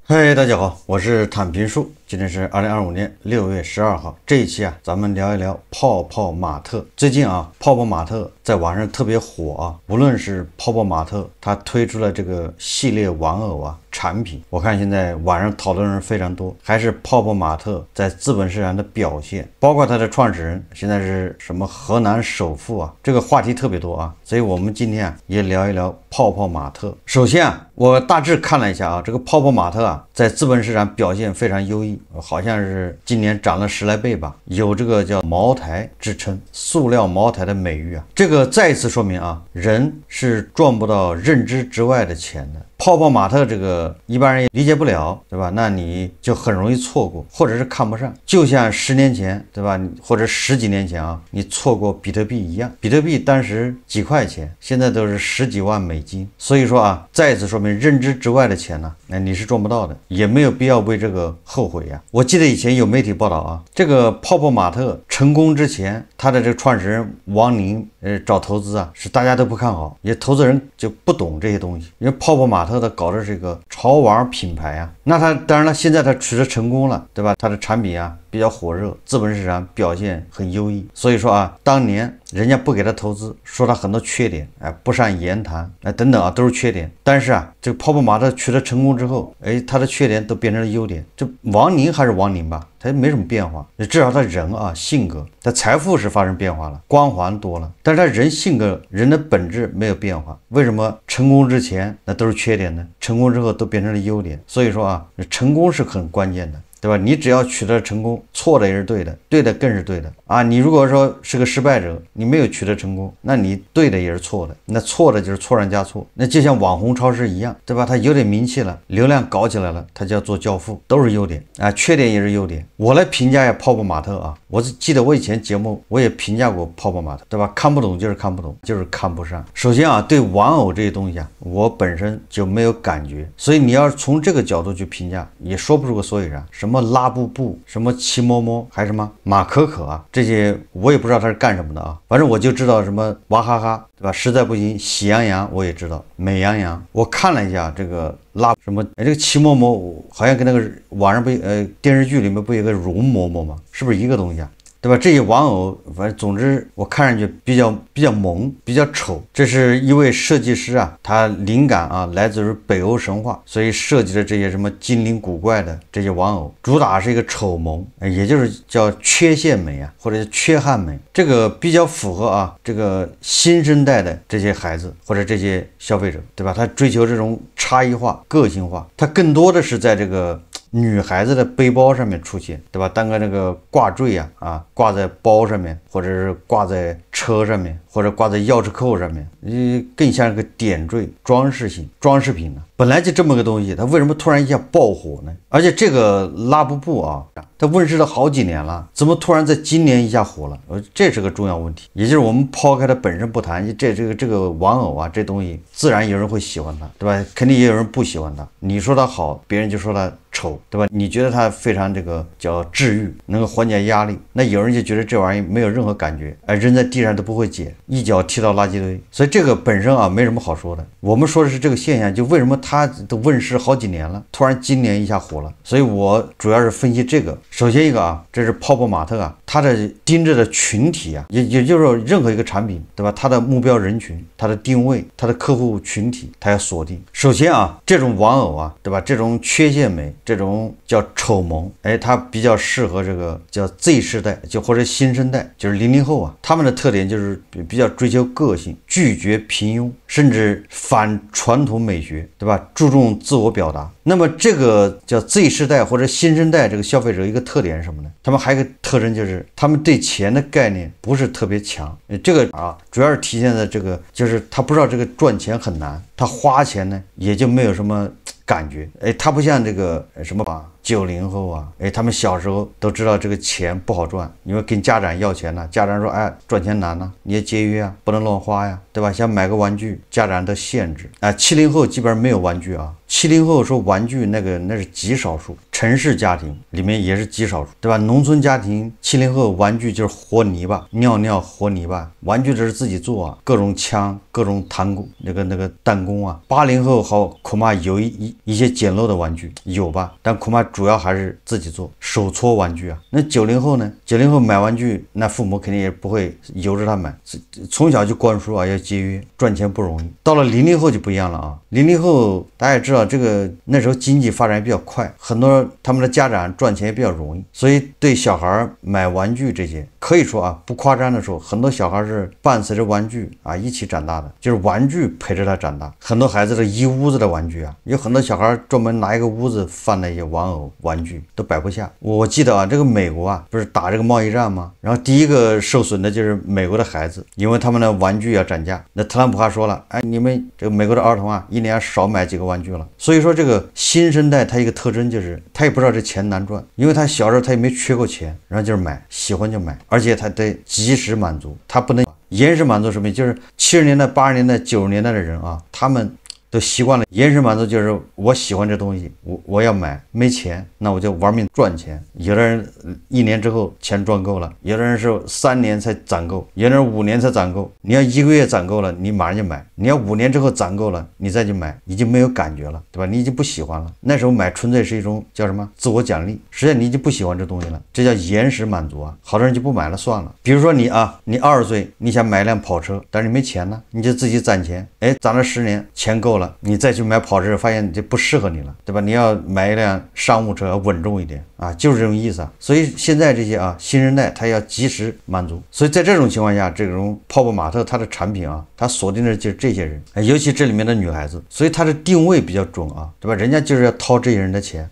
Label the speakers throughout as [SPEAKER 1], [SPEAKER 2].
[SPEAKER 1] 嗨，大家好，我是坦平叔。今天是2025年6月12号。这一期啊，咱们聊一聊泡泡玛特。最近啊，泡泡玛特在网上特别火啊。无论是泡泡玛特，它推出了这个系列玩偶啊产品，我看现在网上讨论人非常多。还是泡泡玛特在资本市场的表现，包括它的创始人现在是什么河南首富啊，这个话题特别多啊。所以我们今天啊也聊一聊泡泡玛特。首先啊，我大致看了一下啊，这个泡泡玛特啊，在资本市场表现非常优异，好像是今年涨了10来倍吧，有这个叫茅台之称，塑料茅台的美誉啊。这个再一次说明啊，人是赚不到认知之外的钱的。泡泡玛特这个一般人也理解不了，对吧？那你就很容易错过，或者是看不上。就像10年前，对吧？或者10几年前啊，你错过比特币一样。比特币当时几块钱，现在都是10几万美金。所以说啊，再一次说明认知之外的钱呢，你是赚不到的，也没有必要为这个后悔呀。我记得以前有媒体报道啊，这个泡泡玛特成功之前，他的这个创始人王宁找投资啊，是大家都不看好，也投资人就不懂这些东西，因为泡泡玛特的搞的是个潮玩品牌啊。那他当然了，现在他取得成功了，对吧？他的产品啊比较火热，资本市场表现很优异。所以说啊，当年人家不给他投资，说他很多缺点，不善言谈，等等啊，都是缺点。但是啊，这个泡泡玛特取得成功之后，他的缺点都变成了优点。这王宁还是王宁吧，他没什么变化，至少他人啊性格，他财富是发生变化了，光环多了，但是他人性格人的本质没有变化。为什么成功之前那都是缺点呢？成功之后都变成了优点。所以说啊，成功是很关键的，对吧？你只要取得成功，错的也是对的，对的更是对的啊！你如果说是个失败者，你没有取得成功，那你对的也是错的，那错的就是错上加错。那就像网红超市一样，对吧？它有点名气了，流量搞起来了，它就要做教父，都是优点啊，缺点也是优点。我来评价一下泡泡玛特啊，我记得我以前节目我也评价过泡泡玛特，对吧？看不懂就是看不懂，就是看不上。首先啊，对玩偶这些东西啊，我本身就没有感觉，所以你要是从这个角度去评价，也说不出个所以然。什么拉布布，什么奇摸摸，还什么马可可啊，这些我也不知道他是干什么的啊。反正我就知道什么娃哈哈，对吧？实在不行，喜羊羊我也知道，美羊羊。我看了一下这个什么，这个奇摸摸好像跟那个网上不电视剧里面不有个容嬷嬷吗？是不是一个东西啊？对吧？这些玩偶，反正总之我看上去比较萌，比较丑。这是一位设计师啊，他灵感啊来自于北欧神话，所以设计的这些什么精灵古怪的这些玩偶，主打是一个丑萌，也就是叫缺陷美啊，或者是缺憾美。这个比较符合啊这个新生代的这些孩子或者这些消费者，对吧？他追求这种差异化、个性化，他更多的是在这个女孩子的背包上面出现，对吧？当个那个挂坠啊，挂在包上面，或者是挂在车上面，或者挂在钥匙扣上面，更像个点缀装饰品呢。本来就这么个东西，它为什么突然一下爆火呢？而且这个拉布布啊，它问世了好几年了，怎么突然在今年一下火了？这是个重要问题。也就是我们抛开它本身不谈，这个玩偶啊，这东西自然有人会喜欢它，对吧？肯定也有人不喜欢它。你说它好，别人就说它丑，对吧？你觉得它非常这个叫治愈，能够缓解压力，那有人就觉得这玩意没有任何感觉，扔在地上都不会捡，一脚踢到垃圾堆。所以这个本身啊没什么好说的。我们说的是这个现象，就为什么它都问世好几年了，突然今年一下火了。所以我主要是分析这个。首先一个啊，这是泡泡玛特啊，它的盯着的群体啊，也就是说任何一个产品，对吧？它的目标人群、它的定位、它的客户群体，它要锁定。首先啊，这种玩偶啊，对吧？这种缺陷美，这种叫丑萌，它比较适合这个叫 Z 世代，就或者新生代，就是00后啊，他们的特点就是比较追求个性，拒绝平庸，甚至反传统美学，对吧？注重自我表达。那么这个叫 Z 世代或者新生代这个消费者一个特点是什么呢？他们还有一个特征就是他们对钱的概念不是特别强。这个啊，主要是体现在这个，就是他不知道这个赚钱很难，他花钱呢也就没有什么感觉。他不像这个什么90后啊，哎，他们小时候都知道这个钱不好赚，因为跟家长要钱呢，家长说，哎，赚钱难呢，你也节约啊，不能乱花呀，对吧？想买个玩具，家长的限制啊。70后基本上没有玩具啊。70后说玩具那是极少数，城市家庭里面也是极少数，对吧？农村家庭70后玩具就是和泥巴，尿尿和泥巴，玩具这是自己做啊，各种枪，各种弹弓，那个弹弓啊。80后好恐怕有一些简陋的玩具有吧，但恐怕主要还是自己做手搓玩具啊。那90后呢？90后买玩具，那父母肯定也不会由着他买，从小就灌输啊要节约，赚钱不容易。到了00后就不一样了啊，00后大家也知道。这个那时候经济发展比较快，很多他们的家长赚钱也比较容易，所以对小孩买玩具这些，可以说啊不夸张的说，很多小孩是伴随着玩具啊一起长大的，就是玩具陪着他长大。很多孩子的一屋子的玩具啊，有很多小孩专门拿一个屋子放那些玩偶玩具都摆不下。我记得啊，这个美国啊不是打这个贸易战吗？然后第一个受损的就是美国的孩子，因为他们的玩具要涨价。那特朗普还说了，哎，你们这个美国的儿童啊，一年要少买几个玩具了。所以说这个新生代他一个特征就是他也不知道这钱难赚，因为他小时候他也没缺过钱，然后就是买，喜欢就买，而且他得及时满足，他不能延时满足。什么？就是70年代、80年代、90年代的人啊，他们都习惯了延时满足，就是我喜欢这东西，我要买，没钱那我就玩命赚钱。有的人1年之后钱赚够了，有的人是3年才攒够，有的人5年才攒够。你要1个月攒够了，你马上就买；你要5年之后攒够了，你再去买，已经没有感觉了，对吧？你已经不喜欢了。那时候买纯粹是一种叫什么自我奖励，实际上你已经不喜欢这东西了，这叫延时满足啊。好多人就不买了算了。比如说你20岁你想买一辆跑车，但是你没钱呢，你就自己攒钱，哎，攒了10年，钱够了。你再去买跑车，发现这不适合你了，对吧？你要买一辆商务车，要稳重一点啊，就是这种意思啊。所以现在这些新生代他要及时满足，所以在这种情况下，这种泡泡玛特它的产品它锁定的就是这些人，尤其这里面的女孩子，所以它的定位比较准啊，对吧？人家就是要掏这些人的钱。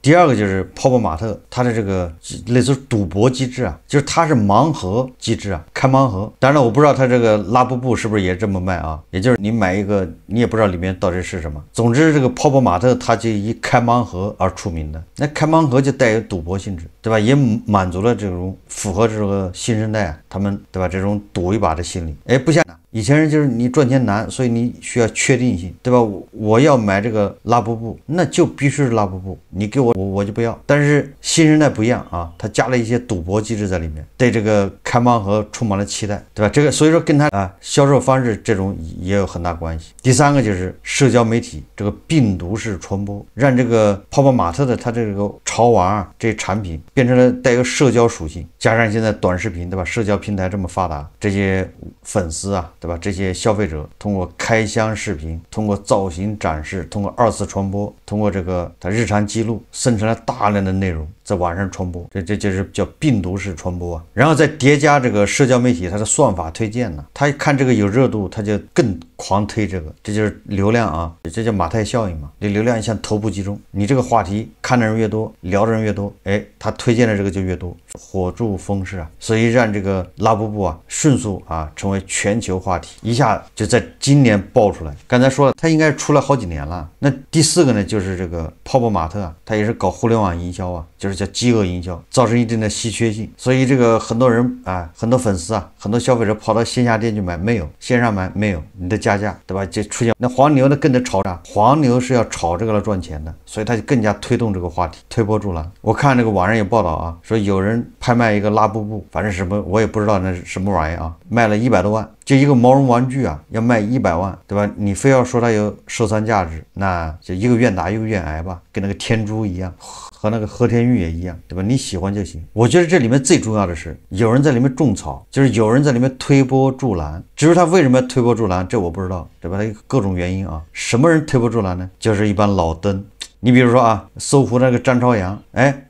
[SPEAKER 1] 第二个就是泡泡玛特它的这个类似赌博机制啊，就是它是盲盒机制啊，开盲盒。当然了，我不知道它这个拉布布是不是也这么卖啊，也就是你买一个，你也不知道里面到底是什么。总之这个泡泡玛特它就以开盲盒而出名的，那开盲盒就带有赌博性质，对吧？也满足了这种符合这个新生代他们，对吧？这种赌一把的心理。哎，不像以前人就是你赚钱难，所以你需要确定性，对吧？我要买这个拉布布，那就必须是拉布布，你给我就不要。但是新生代不一样啊，他加了一些赌博机制在里面，对这个开盲盒充满了期待，对吧？这个所以说跟他销售方式这种也有很大关系。第三个就是社交媒体这个病毒式传播，让这个泡泡玛特的它这个潮玩这产品变成了带有社交属性，加上现在短视频，对吧？社交平台这么发达，这些粉丝对吧？这些消费者通过开箱视频，通过造型展示，通过2次传播，通过这个他日常记录，生成了大量的内容在网上传播，这就是叫病毒式传播啊。然后再叠加这个社交媒体它的算法推荐呢，他看这个有热度，他就更狂推这个，这就是流量啊，这叫马太效应嘛。你流量向头部集中，你这个话题看的人越多，聊的人越多，哎，他推荐的这个就越多，火助风势啊，所以让这个拉布布迅速成为全球话题，一下就在今年爆出来。刚才说了，它应该出来好几年了。那第4个呢，就是这个泡泡玛特它也是搞互联网营销就是叫饥饿营销，造成一定的稀缺性。所以这个很多人很多粉丝很多消费者跑到线下店去买，没有；线上买没有，你得加价，对吧？就出现那黄牛呢跟着炒价，黄牛是要炒这个来赚钱的，所以他就更加推动这个话题，推波助澜。我看这个网上有报道说有人拍卖一个拉布布，反正什么我也不知道那是什么玩意卖了100多万。就一个毛绒玩具要卖100万，对吧？你非要说它有收藏价值，那就一个愿打一个愿挨吧，跟那个天珠一样，和那个和田玉也一样，对吧？你喜欢就行。我觉得这里面最重要的是有人在里面种草，就是有人在里面推波助澜。至于他为什么要推波助澜，这我不知道，对吧？他各种原因什么人推波助澜呢？就是一般老登。你比如说搜狐那个张朝阳，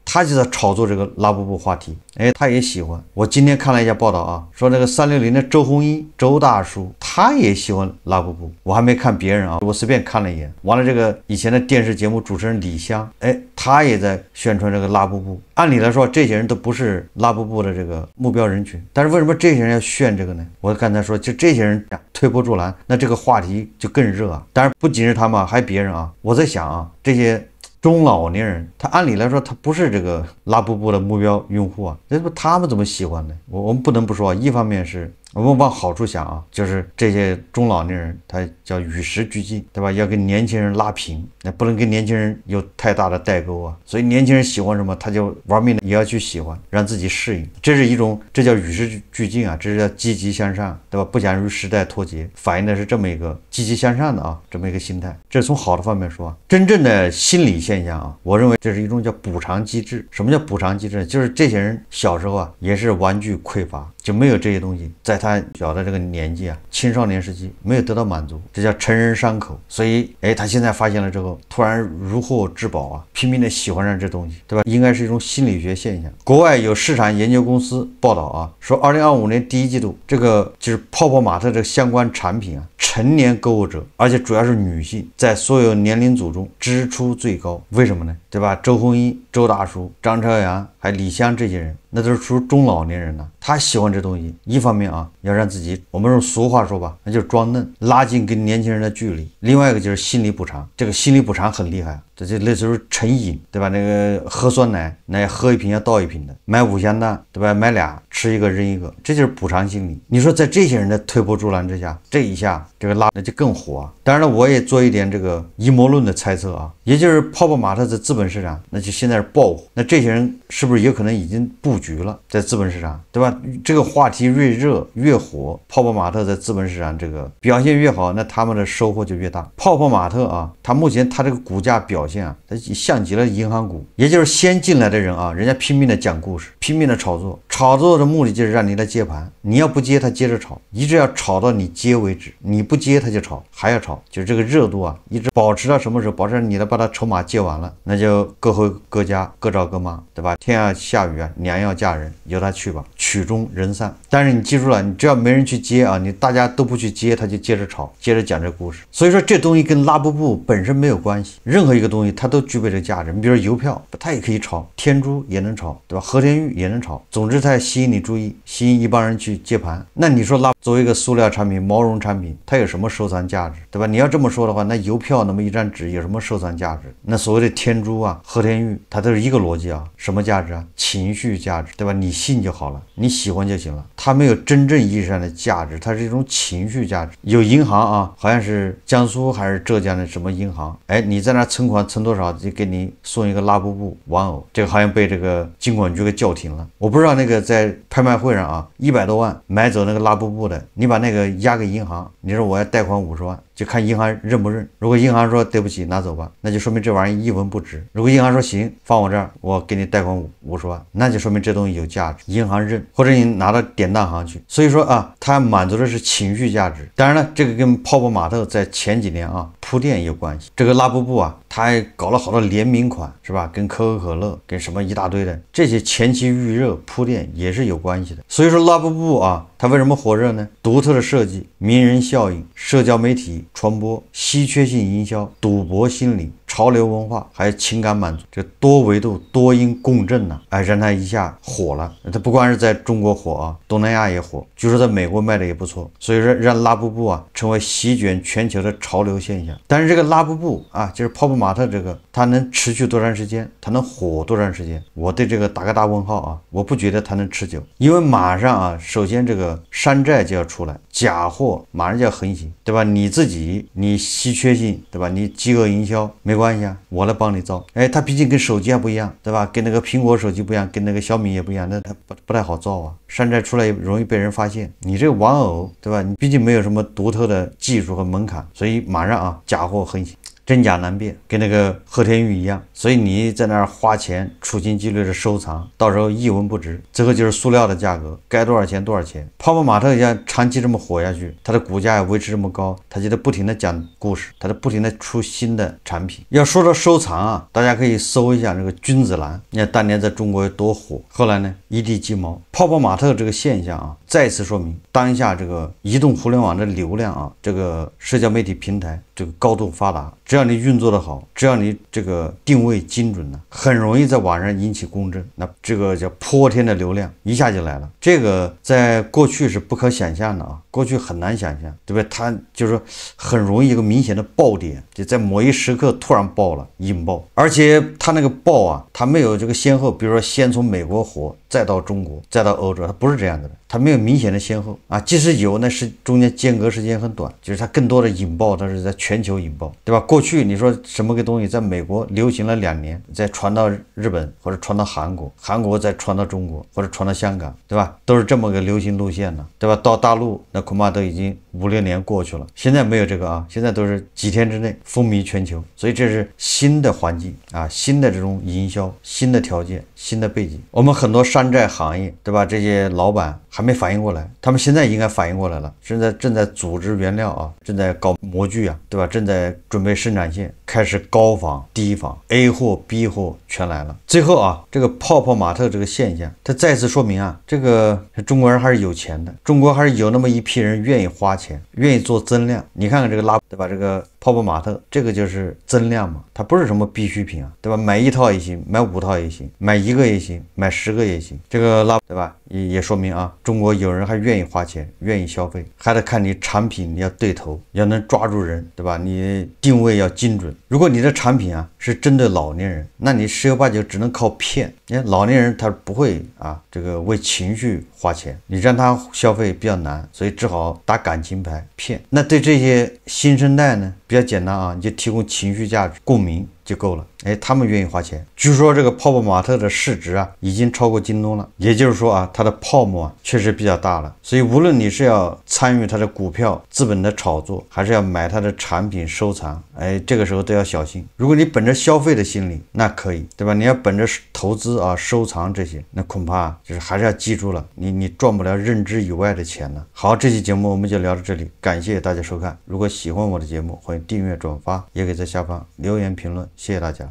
[SPEAKER 1] 他就在炒作这个拉布布话题，他也喜欢。我今天看了一下报道说那个360的周鸿祎周大叔他也喜欢拉布布，我还没看别人我随便看了一眼。完了这个以前的电视节目主持人李湘，他也在宣传这个拉布布。按理来说这些人都不是拉布布的这个目标人群，但是为什么这些人要炫这个呢？我刚才说就这些人推波助澜，那这个话题就更热当然不仅是他们还有别人我在想这些中老年人，他按理来说他不是这个拉布布的目标用户啊，那他们怎么喜欢呢？我们不能不说，一方面是我们往好处想啊，就是这些中老年人他叫与时俱进，对吧？要跟年轻人拉平，那不能跟年轻人有太大的代沟啊。所以年轻人喜欢什么，他就玩命的也要去喜欢，让自己适应。这是一种，这叫与时俱进啊，这是叫积极向上，对吧？不想与时代脱节，反映的是这么一个积极向上的啊，这么一个心态。这是从好的方面说啊。真正的心理现象啊，我认为这是一种叫补偿机制。什么叫补偿机制？就是这些人小时候啊，也是玩具匮乏，就没有这些东西，在他小的这个年纪啊，青少年时期没有得到满足，这叫成人伤口。所以他现在发现了之后，突然如获至宝啊，拼命的喜欢上这东西，对吧？应该是一种心理学现象。国外有市场研究公司报道啊，说2025年第一季度，这个就是泡泡玛特这个相关产品啊，成年购物者，而且主要是女性，在所有年龄组中支出最高。为什么呢？对吧？周鸿祎、周大叔、张朝阳还李湘这些人，那都是属于中老年人了。他喜欢这东西，一方面啊，要让自己，我们用俗话说吧，那就是装嫩，拉近跟年轻人的距离。另外一个就是心理补偿，这个心理补偿很厉害，这就类似于成瘾，对吧？那个喝酸奶，那喝一瓶要倒一瓶的，买五香蛋，对吧？买俩吃一个扔一个，这就是补偿心理。你说在这些人的推波助澜之下，这一下这个拉的就更火啊。当然了，我也做一点这个阴谋论的猜测啊，也就是泡泡玛特在资本市场，那就现在是爆火，那这些人是不是有可能已经布局了在资本市场，对吧？这个话题越热越火，泡泡玛特在资本市场这个表现越好，那他们的收获就越大。泡泡玛特啊，它目前它这个股价表现啊，它像极了银行股，也就是先进来的人啊，人家拼命的讲故事，拼命的炒作，炒作的目的就是让你来接盘，你要不接他接着炒，一直要炒到你接为止，你不接他就炒，还要炒，就是这个热度啊，一直保持到什么时候？保持你的把他筹码接完了，那就各回各家，各找各妈，对吧？天要下雨啊，娘要嫁人，由他去吧，曲终人散。但是你记住了，你只要没人去接啊，你大家都不去接，他就接着炒，接着讲这故事。所以说这东西跟拉布布本身没有关系，任何一个东西它都具备这个价值。你比如说邮票，它也可以炒，天珠也能炒，对吧？和田玉也能炒，总之它吸引你注意，吸引一帮人去接盘。那你说作为一个塑料产品、毛绒产品，它有什么收藏价值，对吧？你要这么说的话，那邮票那么一张纸有什么收藏价值？那所谓的天珠啊、和田玉，它都是一个逻辑啊，什么价值啊？情绪价值，对吧？你信就好了，你喜欢就行了，它没有真正意义上的价值，它是一种情绪价值。有银行啊，好像是江苏还是浙江的什么银行，你在那存款存多少，就给你送一个拉布布玩偶，这个好像被这个金管局给叫停了。我不知道那个在拍卖会上啊，100多万买走那个拉布布的，你把那个押给银行，你说我要贷款50万，就看银行认不认。如果银行说对不起拿走吧，那就说明这玩意一文不值。如果银行说行，放我这儿，我给你贷款50万，那就说明这东西有价值，银行认，或者你拿到典当行去。所以说啊，它满足的是情绪价值。当然了，这个跟泡泡玛特在前几年啊铺垫有关系。这个拉布布啊，它还搞了好多联名款，是吧？跟可口可乐，跟什么一大堆的，这些前期预热铺垫也是有关系的。所以说拉布布啊，它为什么火热呢？独特的设计、名人效应、社交媒体传播、稀缺性营销、赌博心理、潮流文化，还有情感满足，这多维度多因共振呢，让它一下火了。它不光是在中国火啊，东南亚也火，据说在美国卖的也不错。所以说让拉布布啊成为席卷全球的潮流现象。但是这个拉布布啊，就是泡泡玛特这个，它能持续多长时间？它能火多长时间？我对这个打个大问号啊！我不觉得它能持久，因为马上啊，首先这个山寨就要出来，假货马上就要横行，对吧？你自己你稀缺性，对吧？你饥饿营销没关系啊，我来帮你造。它毕竟跟手机还不一样，对吧？跟那个苹果手机不一样，跟那个小米也不一样，那它不太好造啊。山寨出来也容易被人发现，你这个玩偶，对吧？你毕竟没有什么独特的技术和门槛，所以马上啊，假货横行。真假难辨，跟那个和田玉一样，所以你在那儿花钱处心积虑的收藏，到时候一文不值。最后就是塑料的价格，该多少钱多少钱。泡泡玛特要长期这么火下去，它的股价也维持这么高，它就得不停的讲故事，它得不停的出新的产品。要说到收藏啊，大家可以搜一下这个君子兰，你看当年在中国有多火，后来呢一地鸡毛。泡泡玛特这个现象啊，再次说明当下这个移动互联网的流量啊，这个社交媒体平台这个高度发达，只要你运作的好，只要你这个定位精准呢，很容易在网上引起公正，那这个叫泼天的流量一下就来了。这个在过去是不可想象的啊，过去很难想象，对不对？它就是说很容易一个明显的爆点，就在某一时刻突然爆了，引爆，而且它那个爆啊，它没有这个先后，比如说先从美国火，再到中国，再到欧洲，它不是这样的，它没有明显的先后啊，即使有，那是中间间隔时间很短，就是它更多的引爆，它是在全球引爆，对吧？过去你说什么个东西在美国流行了2年，再传到日本或者传到韩国，韩国再传到中国或者传到香港，对吧？都是这么个流行路线的，对吧？到大陆那恐怕都已经5-6年过去了，现在没有这个啊，现在都是几天之内风靡全球，所以这是新的环境啊，新的这种营销，新的条件，新的背景。我们很多山寨行业，对吧？这些老板还没反应过来，他们现在应该反应过来了，正在组织原料啊，正在搞模具啊，对吧？正在准备生产线，开始高仿低仿 ，A 货 B 货全来了。最后啊，这个泡泡玛特这个现象，它再次说明啊，这个中国人还是有钱的，中国还是有那么一批人愿意花钱，愿意做增量。你看看这个对吧？这个泡泡玛特这个就是增量嘛，它不是什么必需品啊，对吧？买1套也行，买5套也行，买1个也行，买10个也行。这个对吧？也说明啊，中国有人还愿意花钱，愿意消费，还得看你产品你要对头，要能抓住人，对吧？你定位要精准。如果你的产品啊是针对老年人，那你10有8九只能靠骗。你看老年人他不会啊，这个为情绪花钱，你让他消费比较难，所以只好打感情牌骗。那对这些新生代呢，比较简单啊，你就提供情绪价值、共鸣就够了。哎，他们愿意花钱。据说这个泡泡玛特的市值啊，已经超过京东了。也就是说啊，它的泡沫啊，确实比较大了。所以无论你是要参与它的股票资本的炒作，还是要买它的产品收藏，哎，这个时候都要小心。如果你本着消费的心理，那可以，对吧？你要本着投资啊、收藏这些，那恐怕就是还是要记住了，你赚不了认知以外的钱呢。好，这期节目我们就聊到这里，感谢大家收看。如果喜欢我的节目，欢迎订阅、转发，也可以在下方留言评论，谢谢大家。